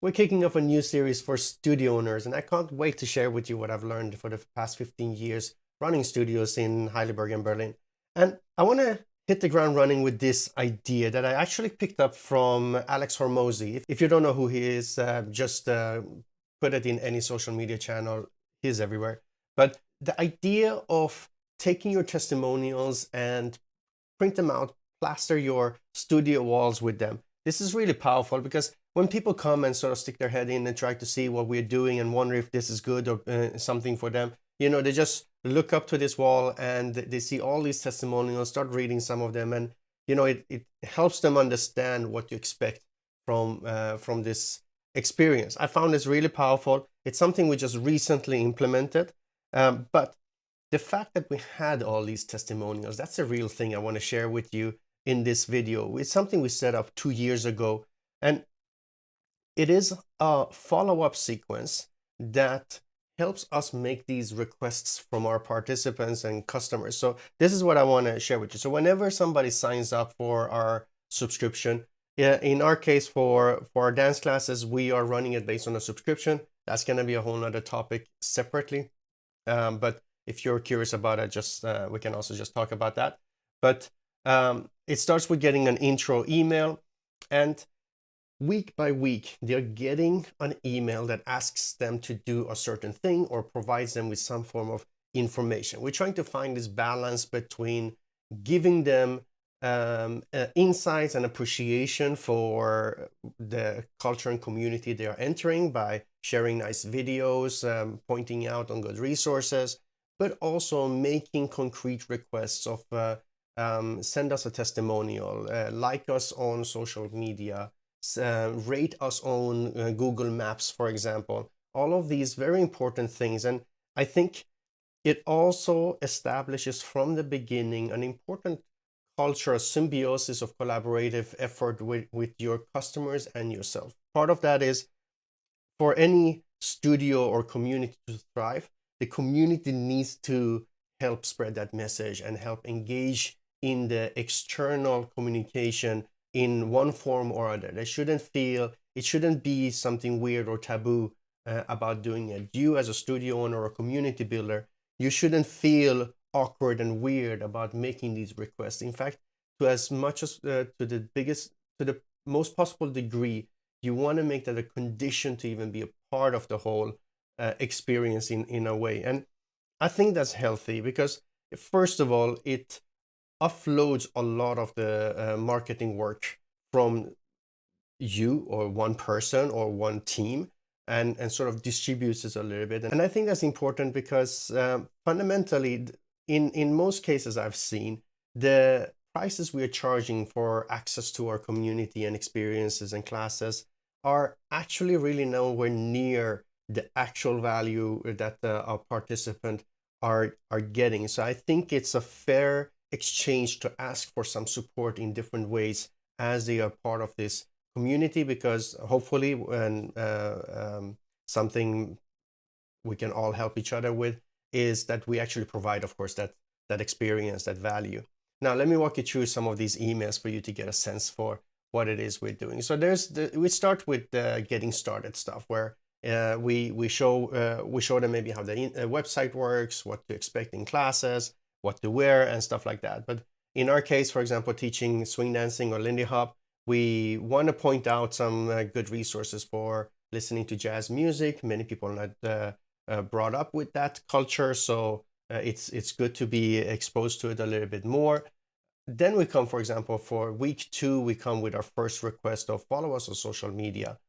We're kicking off a new series for studio owners, and I can't wait to share with you what I've learned for the past 15 years running studios in Heidelberg and Berlin. And I want to hit the ground running with this idea that I actually picked up from Alex Hormozi. If you don't know who he is, just put it in any social media channel. He's everywhere. But the idea of taking your testimonials and print them out, plaster your studio walls with them. This is really powerful because when people come and sort of stick their head in and try to see what we're doing and wonder if this is good or something for them, they just look up to this wall and they see all these testimonials, start reading some of them, and it helps them understand what to expect from this experience. I found this really powerful. It's something we just recently implemented, but the fact that we had all these testimonials, that's a real thing I want to share with you in this video. It's something we set up 2 years ago, and it is a follow-up sequence that helps us make these requests from our participants and customers. So this is what I want to share with you. So whenever somebody signs up for our subscription, in our case for our dance classes, we are running it based on a subscription. That's going to be a whole nother topic separately. But if you're curious about it, just we can also just talk about that. But it starts with getting an intro email, and week by week, they're getting an email that asks them to do a certain thing or provides them with some form of information. We're trying to find this balance between giving them insights and appreciation for the culture and community they are entering by sharing nice videos, pointing out on good resources, but also making concrete requests of send us a testimonial, like us on social media, rate us on Google Maps, for example. All of these very important things. And I think it also establishes from the beginning an important culture, a symbiosis of collaborative effort with your customers and yourself. Part of that is for any studio or community to thrive, the community needs to help spread that message and help engage in the external communication in one form or other. It shouldn't be something weird or taboo about doing it. You as a studio owner or community builder, you shouldn't feel awkward and weird about making these requests. In fact, to as much as to the most possible degree, you want to make that a condition to even be a part of the whole experience in a way. And I think that's healthy because, first of all, it offloads a lot of the marketing work from you or one person or one team, and sort of distributes it a little bit. And I think that's important because fundamentally, in most cases I've seen, the prices we are charging for access to our community and experiences and classes are actually really nowhere near the actual value that our participant are getting. So I think it's a fair exchange to ask for some support in different ways as they are part of this community, because hopefully when something we can all help each other with is that we actually provide, of course, that experience, that value. Now, let me walk you through some of these emails for you to get a sense for what it is we're doing. So we start with the getting started stuff, where we show them maybe how the website works, what to expect in classes, what to wear, and stuff like that. But in our case, for example, teaching swing dancing or Lindy Hop, we want to point out some good resources for listening to jazz music. Many people are not brought up with that culture, so it's good to be exposed to it a little bit more. Then we come, for example, for week 2, we come with our first request of follow us on social media.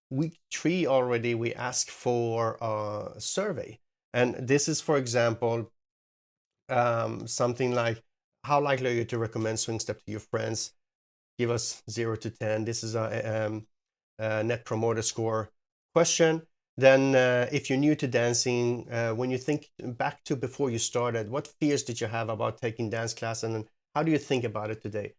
Week 3 already, we ask for a survey. And this is, for example, something like, how likely are you to recommend swing step to your friends? Give us 0 to 10. This is a net promoter score question. Then if you're new to dancing, when you think back to before you started, what fears did you have about taking dance class, and how do you think about it today?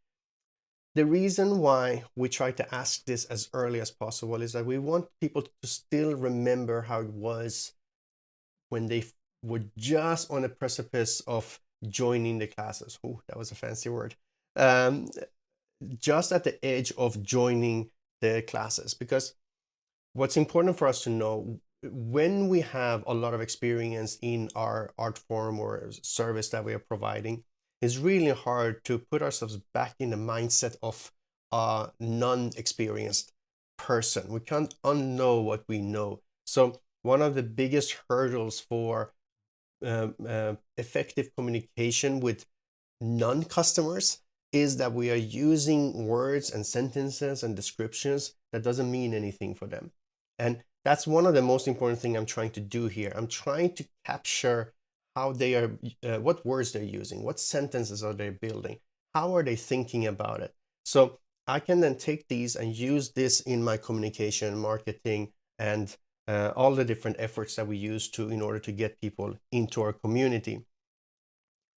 The reason why we try to ask this as early as possible is that we want people to still remember how it was when they were just on the precipice of joining the classes. Oh, that was a fancy word. Just at the edge of joining the classes, because what's important for us to know, when we have a lot of experience in our art form or service that we are providing, it's really hard to put ourselves back in the mindset of a non-experienced person. We can't unknow what we know. So one of the biggest hurdles for effective communication with non-customers is that we are using words and sentences and descriptions that doesn't mean anything for them. And that's one of the most important thing I'm trying to do here. I'm trying to capture how they are, what words they're using, what sentences are they building, how are they thinking about it. So I can then take these and use this in my communication, marketing, and all the different efforts that we use to in order to get people into our community.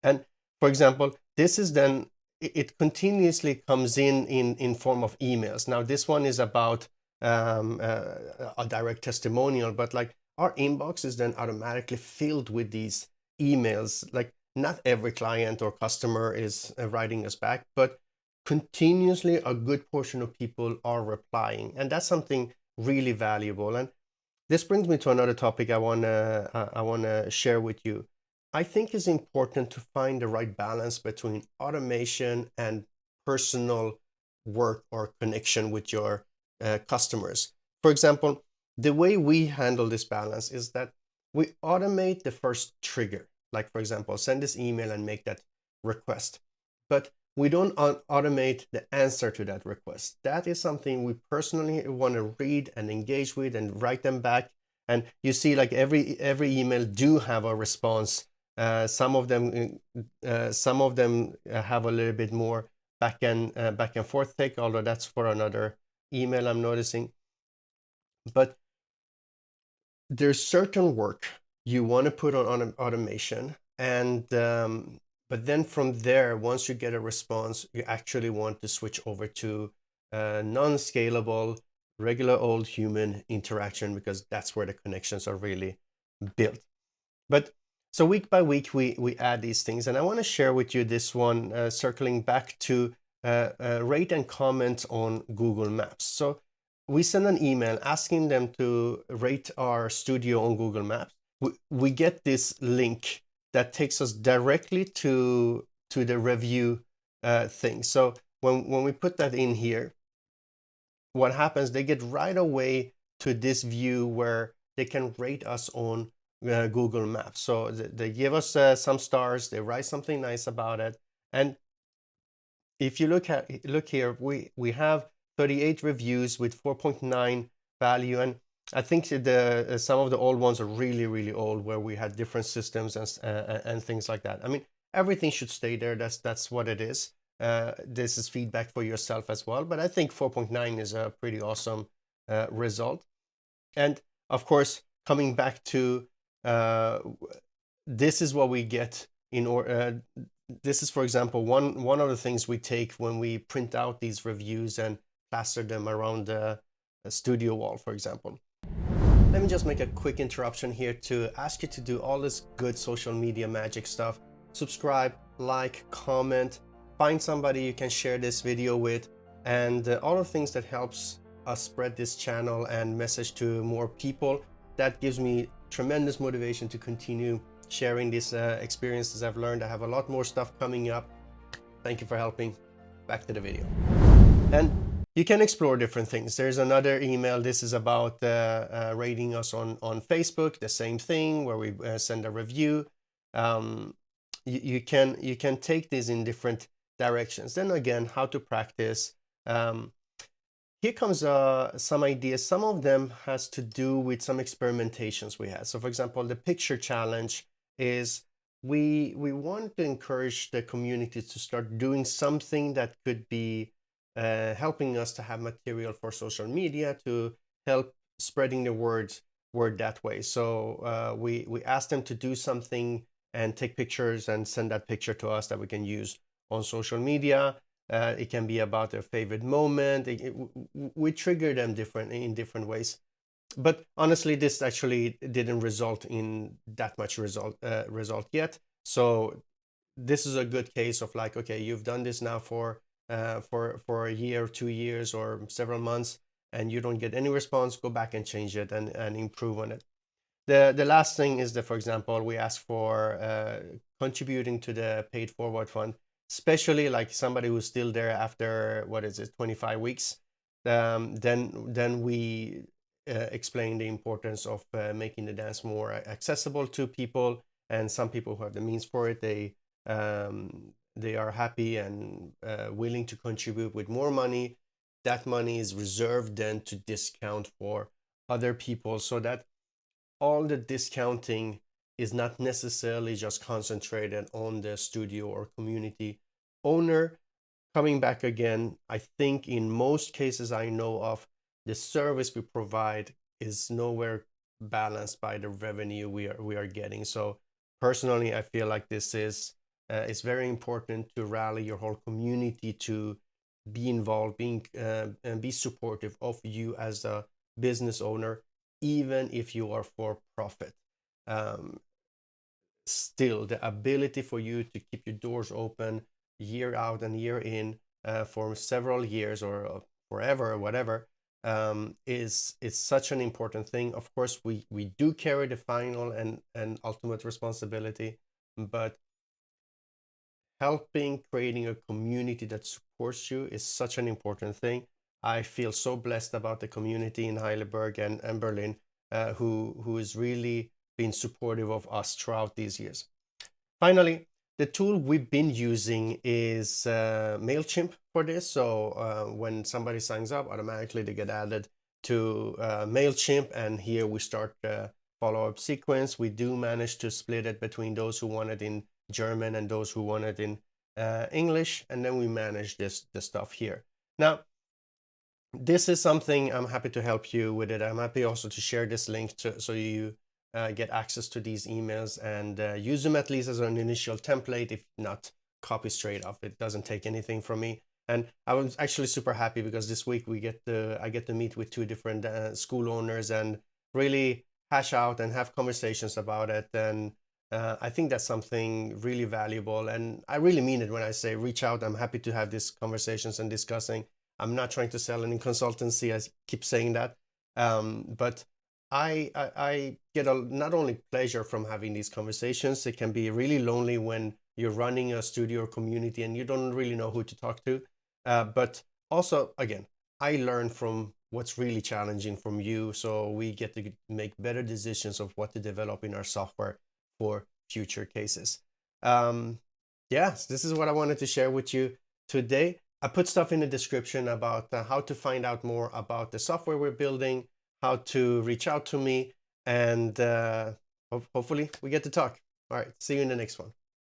And for example, this is then, it continuously comes in form of emails. Now this one is about a direct testimonial, but like our inbox is then automatically filled with these emails. Like not every client or customer is writing us back, but continuously a good portion of people are replying, and that's something really valuable. And this brings me to another topic I wanna share with you. I think it's important to find the right balance between automation and personal work or connection with your customers. For example, the way we handle this balance is that we automate the first trigger, like for example, send this email and make that request. But we don't automate the answer to that request. That is something we personally want to read and engage with and write them back. And you see, like every email do have a response. Some of them have a little bit more back and forth take, although that's for another email I'm noticing. But there's certain work you want to put on automation, and but then from there, once you get a response, you actually want to switch over to non-scalable, regular old human interaction, because that's where the connections are really built. But so week by week, we add these things, and I want to share with you this one, circling back to rate and comment on Google Maps. So we send an email asking them to rate our studio on Google Maps. We get this link that takes us directly to the review thing. So when we put that in here, what happens, they get right away to this view where they can rate us on Google Maps. So they give us some stars, they write something nice about it. And if you look here, we have 38 reviews with 4.9 value. And I think the some of the old ones are really old, where we had different systems and things like that. I mean, everything should stay there. That's what it is. This is feedback for yourself as well. But I think 4.9 is a pretty awesome result. And of course, coming back to this is what we get in order. This is, for example, one of the things we take when we print out these reviews and plaster them around the studio wall, for example. Let me just make a quick interruption here to ask you to do all this good social media magic stuff. Subscribe, like, comment, find somebody you can share this video with, and all the things that helps us spread this channel and message to more people. That gives me tremendous motivation to continue sharing these experiences I've learned. I have a lot more stuff coming up. Thank you for helping. Back to the video. And you can explore different things. There's another email. This is about rating us on Facebook. The same thing, where we send a review. You can take this in different directions. Then again, how to practice. Here comes some ideas. Some of them has to do with some experimentations we had. So for example, the picture challenge is we want to encourage the community to start doing something that could be helping us to have material for social media to help spreading the word that way. So we asked them to do something and take pictures and send that picture to us that we can use on social media. It can be about their favorite moment. We trigger them in different ways. But honestly, this actually didn't result in that much result yet. So this is a good case of like, okay, you've done this now for a year, 2 years, or several months, and you don't get any response, go back and change it and improve on it. The last thing is that, for example, we ask for contributing to the paid forward fund, especially like somebody who's still there after, what is it, 25 weeks. Then we explain the importance of making the dance more accessible to people, and some people who have the means for it, they are happy and willing to contribute with more money. That money is reserved then to discount for other people, so that all the discounting is not necessarily just concentrated on the studio or community owner. Coming back again, I think in most cases I know of, the service we provide is nowhere balanced by the revenue we are getting. So personally, I feel like this is it's very important to rally your whole community to be involved, and be supportive of you as a business owner, even if you are for profit. Um, Still, the ability for you to keep your doors open year out and year in, for several years or forever or whatever, is such an important thing. Of course, we do carry the final and ultimate responsibility, but helping creating a community that supports you is such an important thing. I feel so blessed about the community in Heidelberg and Berlin, who is really been supportive of us throughout these years. Finally, the tool we've been using is MailChimp for this. So when somebody signs up, automatically they get added to MailChimp, and here we start the follow-up sequence. We do manage to split it between those who want it in German and those who want it in English, and then we manage the stuff here. Now, this is something I'm happy to help you with it. I'm happy also to share this link so you get access to these emails and use them at least as an initial template, if not copy straight off. It doesn't take anything from me. And I was actually super happy because this week I get to meet with two different school owners and really hash out and have conversations about it. And I think that's something really valuable. And I really mean it when I say reach out. I'm happy to have these conversations and discussing. I'm not trying to sell any consultancy. I keep saying that. But I get not only pleasure from having these conversations. It can be really lonely when you're running a studio or community and you don't really know who to talk to. But also, again, I learn from what's really challenging from you. So we get to make better decisions of what to develop in our software for future cases. Yes, this is what I wanted to share with you today. I put stuff in the description about how to find out more about the software we're building, how to reach out to me, and hopefully we get to talk. All right, see you in the next one.